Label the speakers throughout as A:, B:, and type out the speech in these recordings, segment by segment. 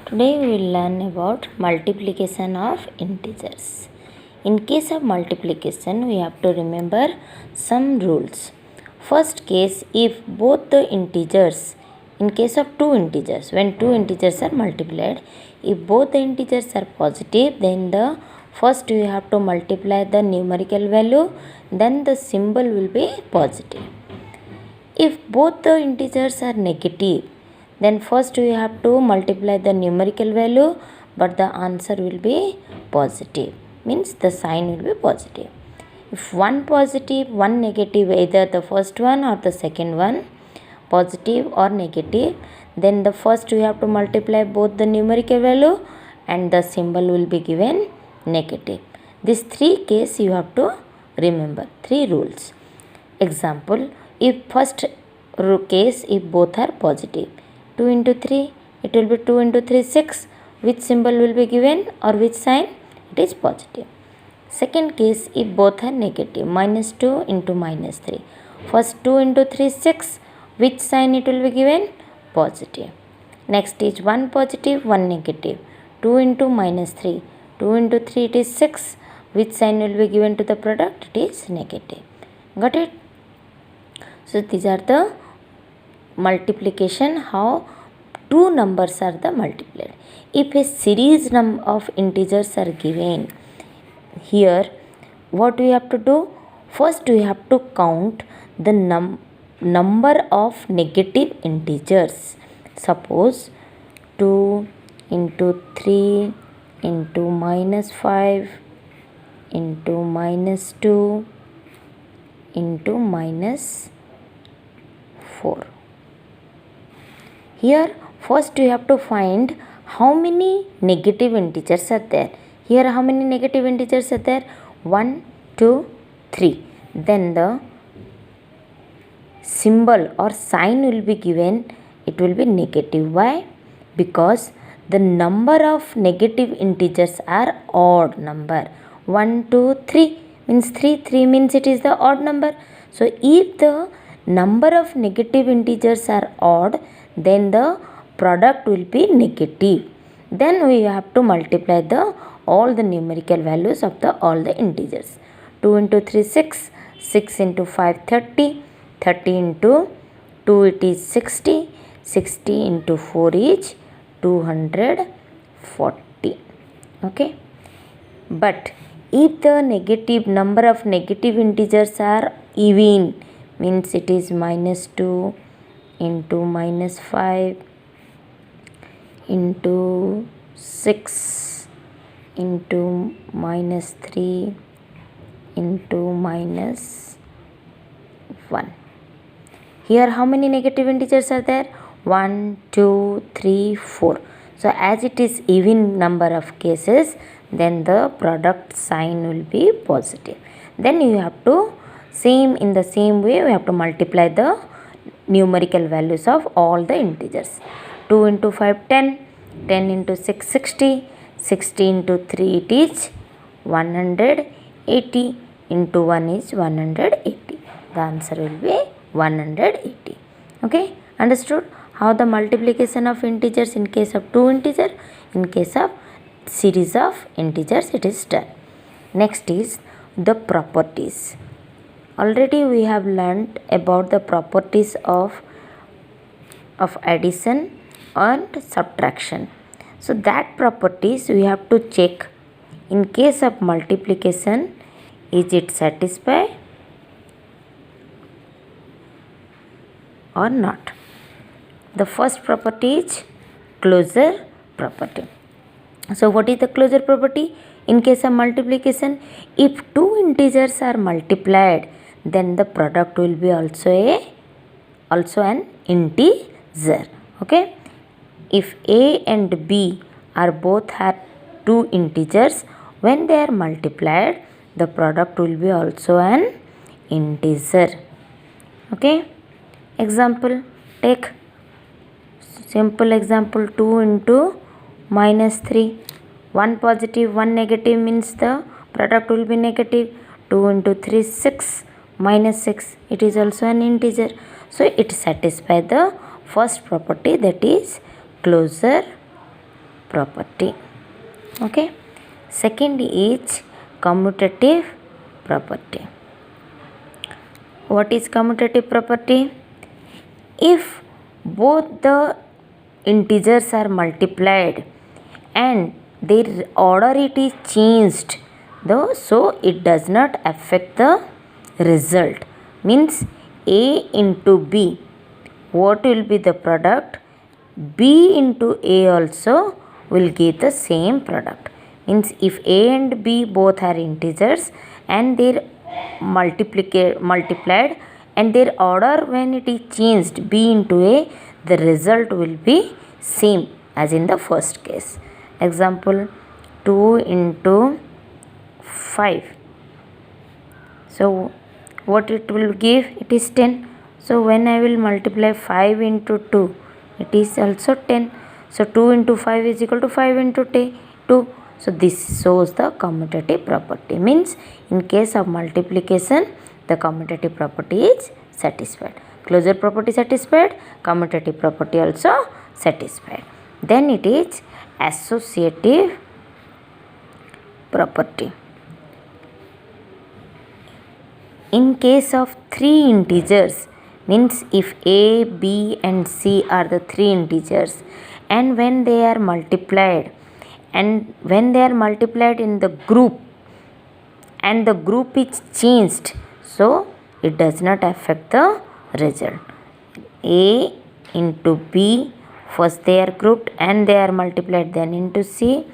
A: Today we will learn about multiplication of integers. In case of multiplication, we have to remember some rules. First case, if both the integers, in case of two integers, when two integers are multiplied, if both the integers are positive, then the first you have to multiply the numerical value, then the symbol will be positive. If both the integers are negative, then first we have to multiply the numerical value, but the answer will be positive, means the sign will be positive. If one positive, one negative, either the first one or the second one, positive or negative, then the first we have to multiply both the numerical value and the symbol will be given negative. These three cases you have to remember, three rules. Example, if first case, if both are positive, 2 into 3, it will be 2 into 3 6, which symbol will be given or which sign? It is positive. Second case, if both are negative, minus 2 into minus 3, first 2 into 3 6, which sign it will be given? Positive. Next is 1 positive, 1 negative, 2 into minus 3, 2 into 3 it is 6, which sign will be given to the product? It is negative. Got it? So these are the multiplication, how two numbers are the multiplied. If a series of integers are given, here what we have to do? First we have to count the number of negative integers. Suppose 2 into 3 into minus 5 into minus 2 into minus 4. Here first we have to find how many negative integers are there. Here how many negative integers are there? 1, 2, 3. Then the symbol or sign will be given, it will be negative. Why? Because the number of negative integers are odd number. 1, 2, 3 means 3, 3 means it is the odd number. So if the number of negative integers are odd, then the product will be negative. Then we have to multiply all the numerical values of all the integers. 2 into 3 6, 6 into 5 30, 30 into 2 it is 60, 60 into 4 is 240. Okay. But if the number of negative integers are even, means it is minus 2 into minus 5 into 6 into minus 3 into minus 1. Here how many negative integers are there? 1, 2, 3, 4. So as it is even number of cases, then the product sign will be positive. Then you have to in the same way we have to multiply the numerical values of all the integers. 2 into 5 10, 10 into 6 60, 60 into 3 it is 180, into 1 is 180. The answer will be 180. Okay, understood how the multiplication of integers in case of two integers, in case of series of integers it is done. Next is the properties. Already we have learnt about the properties of addition and subtraction. So that properties we have to check. In case of multiplication, is it satisfy or not? The first property is closure property. So what is the closure property? In case of multiplication, if two integers are multiplied, then the product will be also an integer. Okay. If A and B are both have two integers, when they are multiplied, the product will be also an integer. Okay. Example, take simple example, 2 into minus 3. 1 positive, 1 negative means the product will be negative. 2 into 3 6, minus 6, it is also an integer. So it satisfies the first property, that is closure property. Okay. Second is commutative property. What is commutative property? If both the integers are multiplied and their order it is changed, though, so it does not affect the result. Means a into b, what will be the product? B into a also will give the same product. Means if a and b both are integers and they multiplied and their order when it is changed b into a, the result will be same as in the first case. Example, 2 into 5. So what it will give? It is 10. So when I will multiply 5 into 2, it is also 10. So 2 into 5 is equal to 5 into 2. So this shows the commutative property. Means in case of multiplication, the commutative property is satisfied. Closure property satisfied, commutative property also satisfied. Then it is associative property. In case of 3 integers, means if a, b and c are the 3 integers, and when they are multiplied in the group and the group is changed, so it does not affect the result. A into b, first they are grouped and they are multiplied, then into c,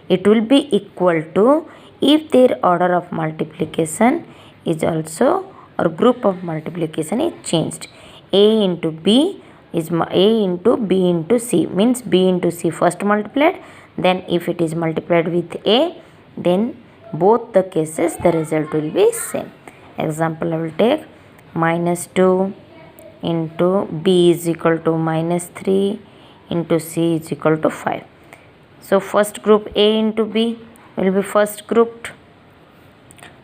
A: it will be equal to if their order of multiplication is also, or group of multiplication is changed. A into b is a into b into c, means b into c first multiplied, then if it is multiplied with a, then both the cases the result will be same. Example, I will take -2 into b is equal to -3 into c is equal to 5. So first group a into b will be first grouped.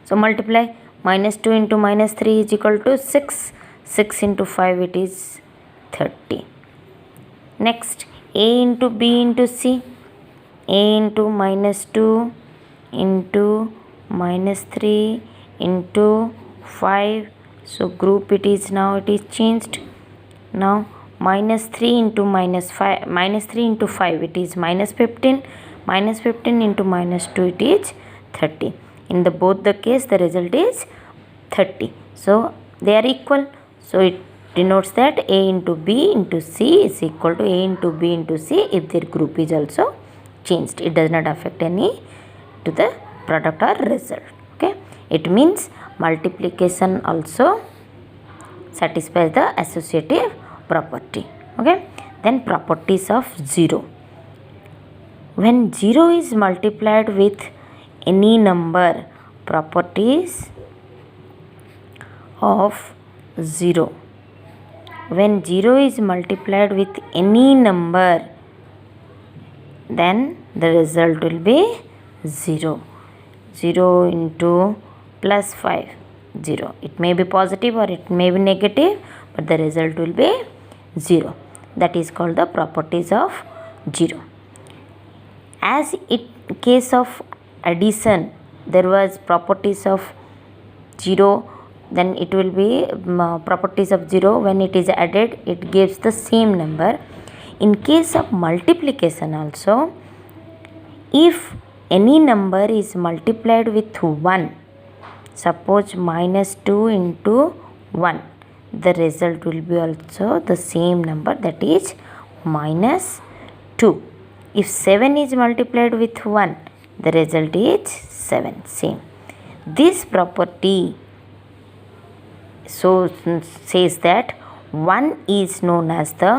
A: So multiply, -2 into -3 is equal to 6. 6 into 5, it is 30. Next, a into b into c. A into -2 into -3 into 5. So group it is, now it is changed. Now -3 into -3 into 5, it is -15. -15 into -2, it is 30. In the both the case, the result is 30. So they are equal. So it denotes that a into b into c is equal to a into b into c if their group is also changed. It does not affect any to the product or result. Okay. It means multiplication also satisfies the associative property. Okay. Then properties of 0. When 0 is multiplied with any number, properties of 0. When 0 is multiplied with any number, then the result will be 0. 0 into +5, 0. It may be positive or it may be negative, but the result will be 0. That is called the properties of 0. As in case of addition, there was properties of 0, then it will be properties of 0. When it is added, it gives the same number. In case of multiplication also, if any number is multiplied with 1, suppose -2 into 1, the result will be also the same number, that is -2. If 7 is multiplied with 1, the result is 7. Same. This property says that 1 is known as the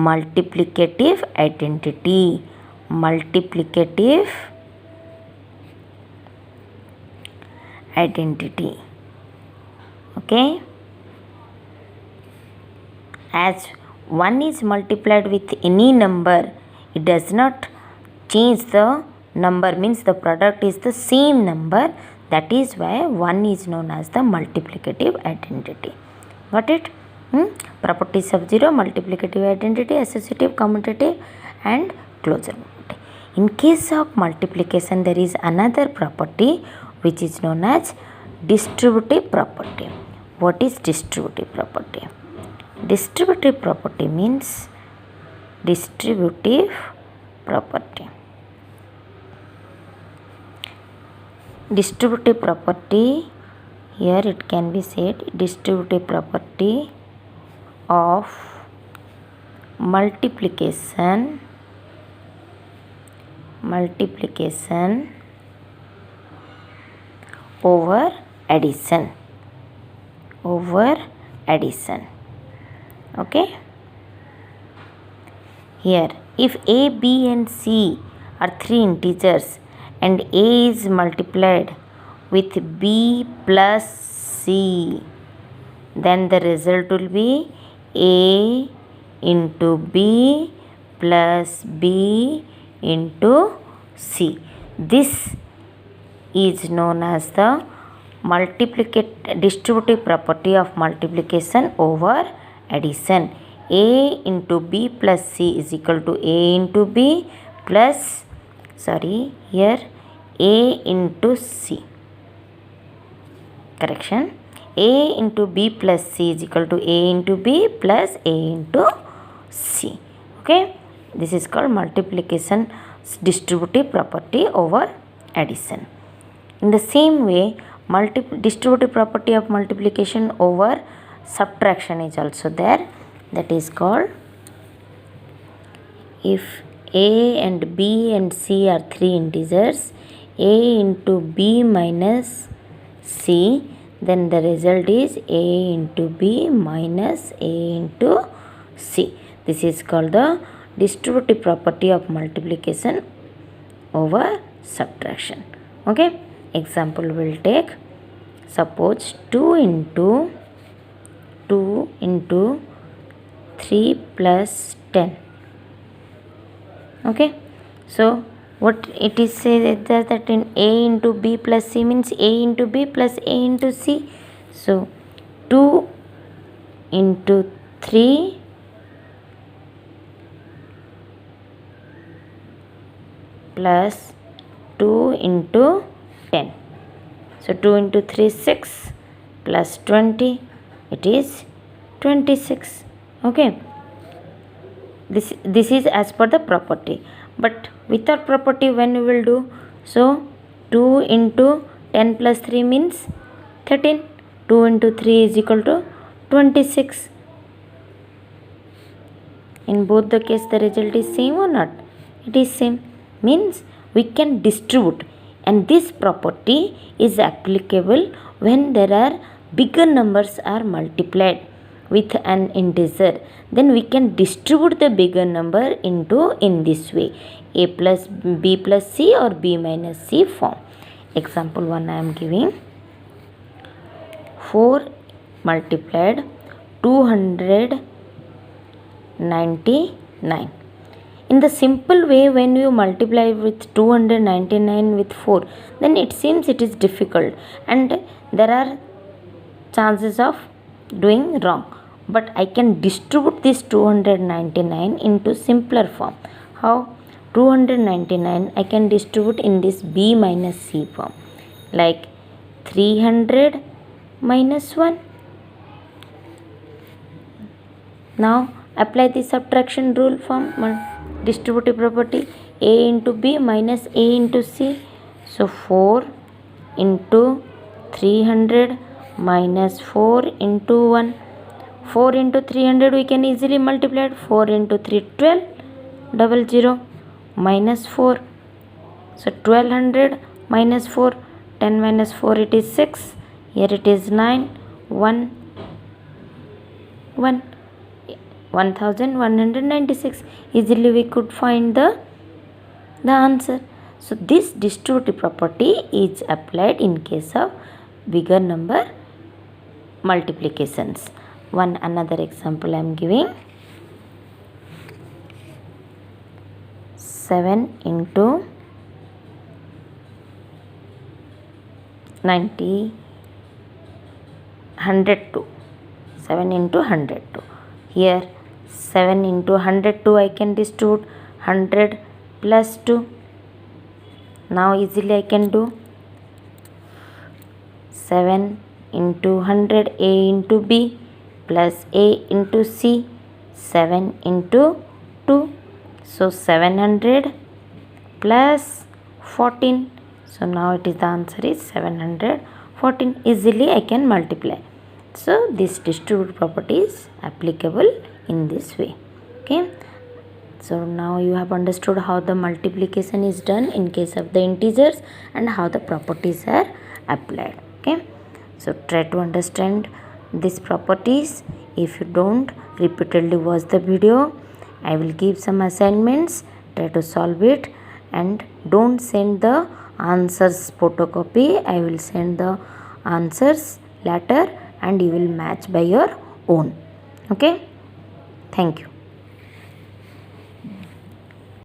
A: multiplicative identity. Multiplicative identity. Okay. As 1 is multiplied with any number, it does not change the number, means the product is the same number. That is why 1 is known as the multiplicative identity. Got it? Properties of 0, multiplicative identity, associative, commutative and closure property. In case of multiplication, there is another property which is known as distributive property. What is distributive property? Distributive property means distributive property. Distributive property, here it can be said distributive property of multiplication over addition. Okay, here if a, b and c are three integers and a is multiplied with b plus c, then the result will be a into b plus b into c. This is known as the distributive property of multiplication over addition. A into b plus c is equal to a into b plus, here a into c. Correction. A into b plus c is equal to a into b plus a into c. Okay. This is called multiplication distributive property over addition. In the same way, distributive property of multiplication over subtraction is also there. That is called, if a and b and c are three integers, a into b minus c, then the result is a into b minus a into c. This is called the distributive property of multiplication over subtraction. Okay, example will take, suppose 2 into 3 plus 10. Okay, so what it is said that in a into b plus c means a into b plus a into c. So 2 into 3 plus 2 into 10. So 2 into 3 is 6 plus 20, it is 26. Okay, this is as per the property, but without property when we will do, so 2 into 10 plus 3 means 13. 2 into 3 is equal to 26. In both the case the result is same or not? It is same. Means we can distribute, and this property is applicable when there are bigger numbers are multiplied with an integer. Then we can distribute the bigger number into in this way, a plus b plus c or b minus c form. Example 1 I am giving. 4 multiplied 299. In the simple way, when you multiply with 299 with 4, then it seems it is difficult and there are chances of doing wrong. But I can distribute this 299 into simpler form. How? 299 I can distribute in this b minus c form, like 300 minus 1. Now apply the subtraction rule from distributive property, a into b minus a into c. So 4 into 300 minus 4 into 1. 4 into 300 we can easily multiply it. 4 into 3 12, 00 minus 4. So 1200 minus 4, 10 minus 4 it is 6. Here it is 9, 1, 1. 1196. Easily we could find the answer. So this distributive property is applied in case of bigger number multiplications. Another example I am giving. 7 into 90, 102. 7 into 102. Here 7 into 102 I can distribute 100 plus 2, Now easily I can do 7 into 100 A into B plus A into C, 7 into 2, so 700 plus 14, so now it is the answer is 714. Easily I can multiply. So this distributive property is applicable in this way. Okay, so now you have understood how the multiplication is done in case of the integers and how the properties are applied. Okay, so try to understand these properties. If you don't, repeatedly watch the video. I will give some assignments, try to solve it, and don't send the answers photocopy. I will send the answers later and you will match by your own. Okay, thank you.